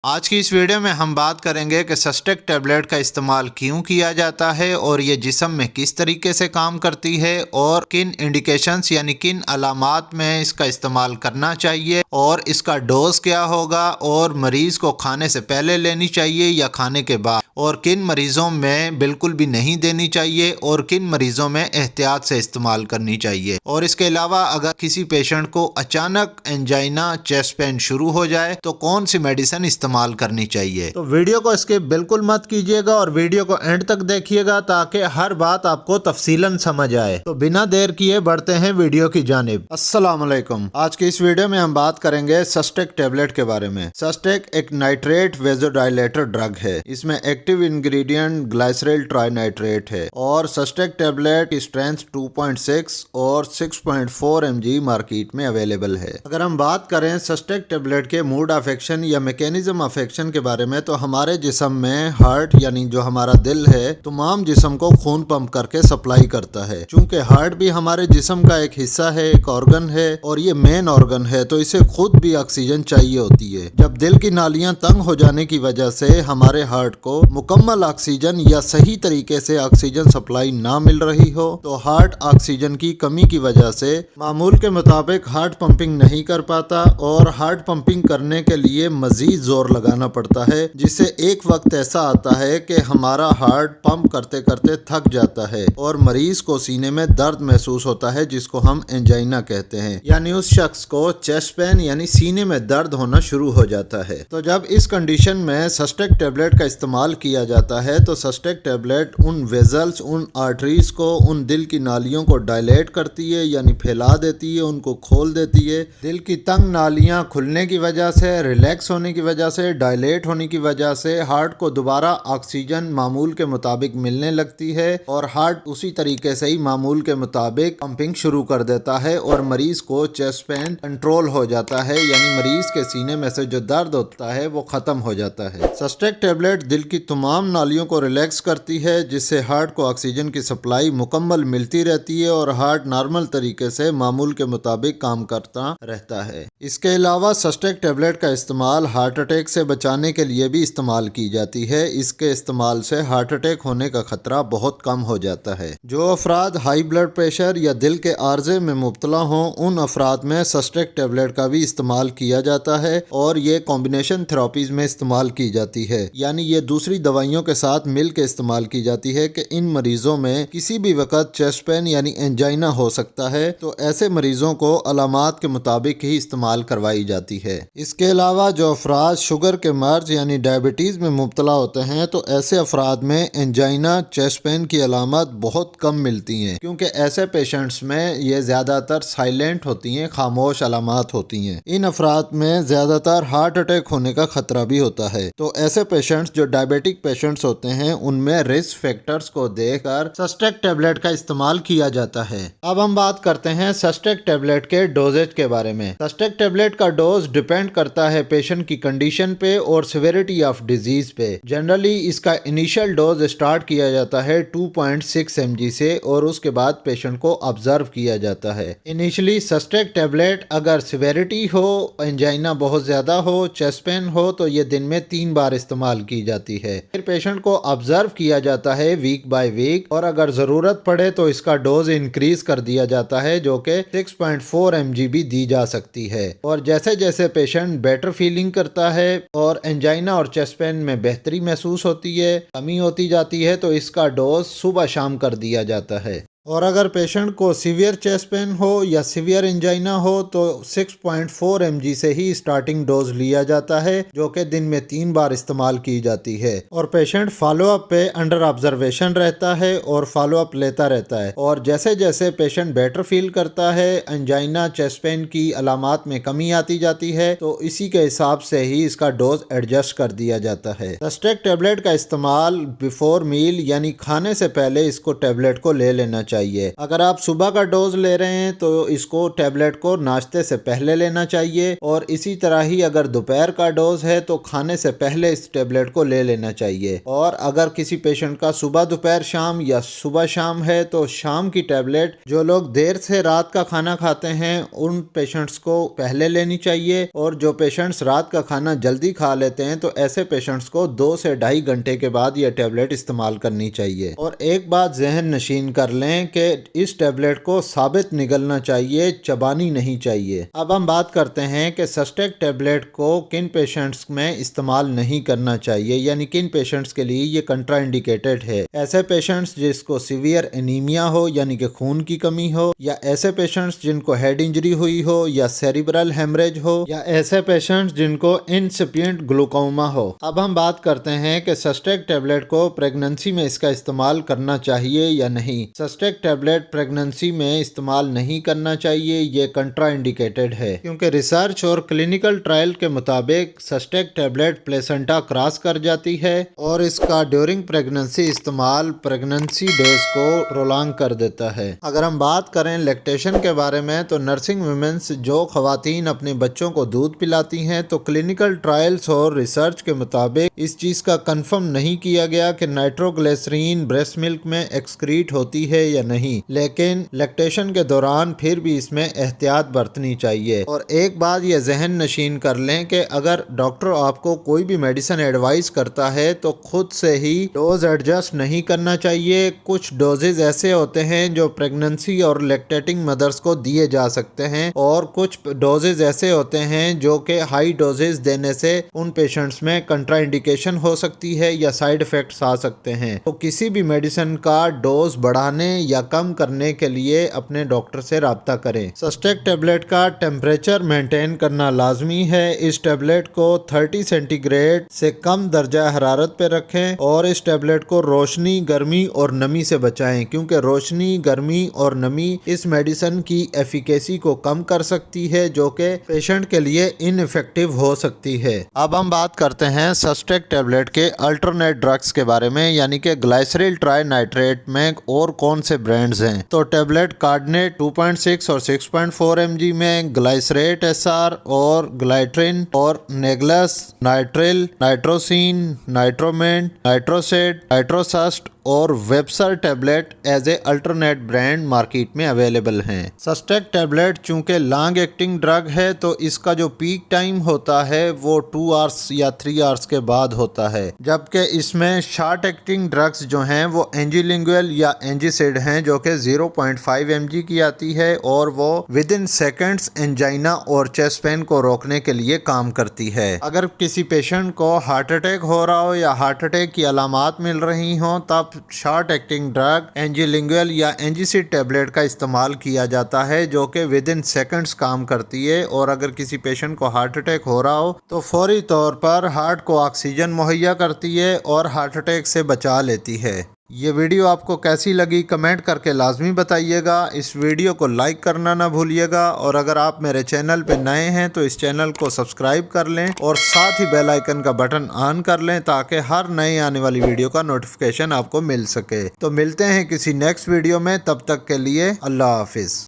आज की इस वीडियो में हम बात करेंगे कि सस्टेक टैबलेट का इस्तेमाल क्यों किया जाता है और ये जिस्म में किस तरीके से काम करती है और किन इंडिकेशंस यानी किन अलामात में इसका इस्तेमाल करना चाहिए और इसका डोज क्या होगा और मरीज़ को खाने से पहले लेनी चाहिए या खाने के बाद और किन मरीज़ों में बिल्कुल भी नहीं देनी चाहिए और किन मरीज़ों में एहतियात से इस्तेमाल करनी चाहिए। और इसके अलावा अगर किसी पेशेंट को अचानक एंजाइना चेस्ट पेन शुरू हो जाए तो कौन सी मेडिसिन इस्तेमाल करनी चाहिए। तो वीडियो को स्किप बिल्कुल मत कीजिएगा और वीडियो को एंड तक देखिएगा ताकि हर बात आपको तफसीलन समझ आए। तो बिना देर किए बढ़ते हैं वीडियो की जानिब। अस्सलाम वालेकुम। आज की इस वीडियो में हम बात करेंगे सस्टेक टैबलेट के बारे में। सस्टेक एक नाइट्रेट वेजोडाइलेटर ड्रग है। इसमें एक्टिव इंग्रेडिएंट ग्लाइसरल ट्राइनाइट्रेट है और सस्टेक टैबलेट की स्ट्रेंथ 2.6 और 6.4 mg मार्केट में अवेलेबल है। अगर हम बात करें सस्टेक टैबलेट के मोड ऑफ एक्शन या मैकेनिज्म ऑफ एक्शन के बारे में तो हमारे जिस्म में हार्ट यानी जो हमारा दिल है तमाम जिस्म को खून पंप करके सप्लाई करता है। चूंकि हार्ट भी हमारे जिस्म का एक हिस्सा है, एक ऑर्गन है और ये मेन ऑर्गन है तो इसे खुद भी ऑक्सीजन चाहिए होती है। जब दिल की नालियां तंग हो जाने की वजह से हमारे हार्ट को मुकम्मल ऑक्सीजन या सही तरीके से ऑक्सीजन सप्लाई ना मिल रही हो तो हार्ट ऑक्सीजन की कमी की वजह से मामूल के मुताबिक हार्ट पंपिंग नहीं कर पाता और हार्ट पंपिंग करने के लिए मजीद जोर लगाना पड़ता है, जिससे एक वक्त ऐसा आता है कि हमारा हार्ट पंप करते करते थक जाता है और मरीज को सीने में दर्द महसूस होता है जिसको हम एंजाइना कहते हैं। यानी उस शख्स को चेस्ट पेन यानी सीने में दर्द होना शुरू हो जाता है। तो जब इस कंडीशन में सस्टेक टैबलेट का इस्तेमाल किया जाता है तो सस्टेक टैबलेट उन वेजल्स, उन आर्टरीज को, उन दिल की नालियों को डायलेट करती है यानी फैला देती है, उनको खोल देती है। दिल की तंग नालियां खुलने की वजह से, रिलैक्स होने की वजह से, डायलेट होने की वजह से हार्ट को दोबारा ऑक्सीजन मामूल के मुताबिक मिलने लगती है और हार्ट उसी तरीके से ही मामूल के मुताबिक पंपिंग शुरू कर देता है और मरीज को चेस्ट पेन कंट्रोल हो जाता है यानी मरीज के सीने में से जो दर्द होता है वो खत्म हो जाता है। सस्टेक टैबलेट दिल की तमाम नालियों को रिलैक्स करती है जिससे हार्ट को ऑक्सीजन की सप्लाई मुकम्मल मिलती रहती है और हार्ट नॉर्मल तरीके से मामूल के मुताबिक काम करता रहता है। इसके अलावा सस्टेक टैबलेट का इस्तेमाल हार्ट अटैक से बचाने के लिए भी इस्तेमाल की जाती है। इसके इस्तेमाल से हार्ट अटैक होने का खतरा बहुत कम हो जाता है। जो अफराद हाई ब्लड प्रेशर या दिल के आर्जे में मुब्तला हों उन अफराद में सस्टेक टैबलेट का भी इस्तेमाल किया जाता है और ये कॉम्बिनेशन थेरापीज में इस्तेमाल की जाती है, यानी ये दूसरी दवाइयों के साथ मिल के इस्तेमाल की जाती है कि इन मरीजों में किसी भी वक्त चेस्ट पेन यानी एंजाइना हो सकता है तो ऐसे मरीजों को अलामात के मुताबिक ही इस्तेमाल करवाई जाती है। इसके अलावा जो अफराद शुगर के मर्ज यानी डायबिटीज में मुब्तला होते हैं तो ऐसे अफराद में एंजाइना चेस्ट पेन की अलामत बहुत कम मिलती हैं क्योंकि ऐसे पेशेंट्स में ये ज्यादातर साइलेंट होती हैं, खामोश अलामत होती हैं। इन अफराद में ज्यादातर हार्ट अटैक होने का खतरा भी होता है। तो ऐसे पेशेंट्स जो डायबिटिक पेशेंट्स होते हैं उनमें रिस्क फैक्टर्स को देखकर सस्टेक टैबलेट का इस्तेमाल किया जाता है। अब हम बात करते हैं सस्टेक टैबलेट के डोजेज के बारे में। सस्टेक टैबलेट का डोज डिपेंड करता है पेशेंट की कंडीशन पे और सिवियरिटी ऑफ डिजीज पे। जनरली इसका इनिशियल डोज स्टार्ट किया जाता है 2.6 mg से और उसके बाद पेशेंट को ऑब्जर्व किया जाता है। इनिशियली सस्टेक टैबलेट अगर सिवियरिटी हो, एंजाइना बहुत ज्यादा हो, चेस्ट पेन हो तो ये दिन में 3 बार इस्तेमाल की जाती है। फिर पेशेंट को ऑब्जर्व किया जाता है वीक बाय वीक और अगर जरूरत पड़े तो इसका डोज इंक्रीज कर दिया जाता है जो कि 6.4 mg भी दी जा सकती है। और जैसे जैसे पेशेंट बेटर फीलिंग करता है और एंजाइना और चेस्ट पेन में बेहतरी महसूस होती है, कमी होती जाती है तो इसका डोज सुबह शाम कर दिया जाता है। और अगर पेशेंट को सीवियर चेस्ट पेन हो या सीवियर एंजाइना हो तो 6.4 mg से ही स्टार्टिंग डोज लिया जाता है जो कि दिन में 3 बार इस्तेमाल की जाती है। और पेशेंट फॉलोअप पे अंडर ऑब्जर्वेशन रहता है और फॉलोअप लेता रहता है और जैसे जैसे पेशेंट बेटर फील करता है, एंजाइना चेस्ट पेन की अलामात में कमी आती जाती है तो इसी के हिसाब से ही इसका डोज एडजस्ट कर दिया जाता है। सस्टेक टैबलेट का इस्तेमाल बिफोर मील यानी खाने से पहले इसको टैबलेट को ले लेना चाहिए। अगर आप सुबह का डोज ले रहे हैं तो इसको टैबलेट को नाश्ते से पहले लेना चाहिए, और इसी तरह ही अगर दोपहर का डोज है तो खाने से पहले इस टैबलेट को ले लेना चाहिए। और अगर किसी पेशेंट का सुबह दोपहर शाम या सुबह शाम है तो शाम की टैबलेट जो लोग देर से रात का खाना खाते हैं उन पेशेंट्स को पहले लेनी चाहिए, और जो पेशेंट्स रात का खाना जल्दी खा लेते हैं तो ऐसे पेशेंट्स को 2 से 2.5 घंटे के बाद यह टैबलेट इस्तेमाल करनी चाहिए। और एक बात जहन नशीन कर लें कि इस टैबलेट को साबित निगलना चाहिए, चबानी नहीं चाहिए। अब हम बात करते हैं कि सस्टेक टैबलेट को किन पेशेंट्स में इस्तेमाल नहीं करना चाहिए, यानी किन पेशेंट्स के लिए ये कंट्राइंडिकेटेड है। ऐसे पेशेंट्स जिसको सीवियर एनीमिया हो यानी कि खून की कमी हो, या ऐसे पेशेंट्स जिनको हेड इंजरी हुई हो या सेरिब्रल हेमरेज हो, या ऐसे पेशेंट्स जिनको इंसिपिएंट ग्लूकोमा हो। अब हम बात करते हैं कि सस्टेक टैबलेट को प्रेगनेंसी में इसका इस्तेमाल करना चाहिए या नहीं। सस्टेक टैबलेट प्रेगनेंसी में इस्तेमाल नहीं करना चाहिए, ये कंट्राइंडिकेटेड है, क्योंकि रिसर्च और क्लिनिकल ट्रायल के मुताबिक सस्टेक टैबलेट प्लेसेंटा क्रॉस कर जाती है और इसका ड्यूरिंग प्रेगनेंसी इस्तेमाल प्रेगनेंसी डेज को प्रोलॉन्ग कर देता है। अगर हम बात करें लैक्टेशन के बारे में तो नर्सिंग वुमेन्स जो खवातीन अपने बच्चों को दूध पिलाती हैं तो क्लिनिकल ट्रायल्स और रिसर्च के मुताबिक इस चीज़ का कंफर्म नहीं किया गया कि नाइट्रोग्लिसरीन ब्रेस्ट मिल्क में एक्सक्रीट होती है या नहीं, लेकिन लैक्टेशन के दौरान फिर भी इसमें एहतियात बरतनी चाहिए। और एक बात यह जहन नशीन कर लें कि अगर डॉक्टर आपको कोई भी मेडिसिन एडवाइस करता है तो खुद से ही डोज एडजस्ट नहीं करना चाहिए। कुछ डोजेज ऐसे होते हैं जो प्रेगनेंसी और लैक्टेटिंग मदर्स को दिए जा सकते हैं, और कुछ डोजेज ऐसे होते हैं जो कि हाई डोजेज देने से उन पेशेंट्स में कंट्राइंडिकेशन हो सकती है या साइड इफेक्ट्स आ सकते हैं। तो किसी भी मेडिसिन का डोज बढ़ाने या कम करने के लिए अपने डॉक्टर से राब्ता करें। सस्टेक टैबलेट का टेम्परेचर मेंटेन करना लाजमी है। इस टैबलेट को 30 सेंटीग्रेड से कम दर्जा हरारत पे रखें, और इस टैबलेट को रोशनी, गर्मी और नमी से बचाएं, क्योंकि रोशनी, गर्मी और नमी इस मेडिसिन की एफिकेसी को कम कर सकती है, जो कि पेशेंट के लिए इनइफेक्टिव हो सकती है। अब हम बात करते हैं सस्टेक टैबलेट के अल्टरनेट ड्रग्स के बारे में, यानी कि ग्लाइसरिल ट्राइनाइट्रेट में और कौन से ब्रांड्स हैं। तो टैबलेट कार्डनेट 2.6 और 6.4 mg में ग्लाइसरेट एसआर और ग्लाइट्रिन और नेगलस, नाइट्रिल, नाइट्रोसिन, नाइट्रोमेंट, नाइट्रोसेट, नाइट्रोसस्ट और वेबसर tablet as a alternate brand market में अवेलेबल हैं। सस्टेक टैबलेट चूंकि लॉन्ग एक्टिंग ड्रग है तो इसका जो पीक टाइम होता है वो 2 आवर्स या 3 आवर्स के बाद होता है, जबकि इसमें शॉर्ट एक्टिंग ड्रग्स जो हैं वो एंजीलिंगुअल या एंजीसिड हैं, जो कि 0.5 mg की आती है और वो विद इन सेकेंड्स एंजाइना और चेस्ट पेन को रोकने के लिए काम करती है। अगर किसी पेशेंट को हार्ट अटैक हो रहा हो या हार्ट अटैक की अलामात मिल रही हो तब शॉर्ट एक्टिंग ड्रग एंजीलिंगुअल या एंजीसिड टैबलेट का इस्तेमाल किया जाता है, जो कि विद इन सेकेंड्स काम करती है। और अगर किसी पेशेंट को हार्ट अटैक हो रहा हो तो फौरी तौर पर हार्ट को ऑक्सीजन मुहैया करती है और हार्ट अटैक से बचा लेती है। ये वीडियो आपको कैसी लगी कमेंट करके लाजमी बताइएगा। इस वीडियो को लाइक करना ना भूलिएगा, और अगर आप मेरे चैनल पे नए हैं तो इस चैनल को सब्सक्राइब कर लें और साथ ही बेल आइकन का बटन ऑन कर लें ताकि हर नए आने वाली वीडियो का नोटिफिकेशन आपको मिल सके। तो मिलते हैं किसी नेक्स्ट वीडियो में, तब तक के लिए अल्लाह हाफिज़।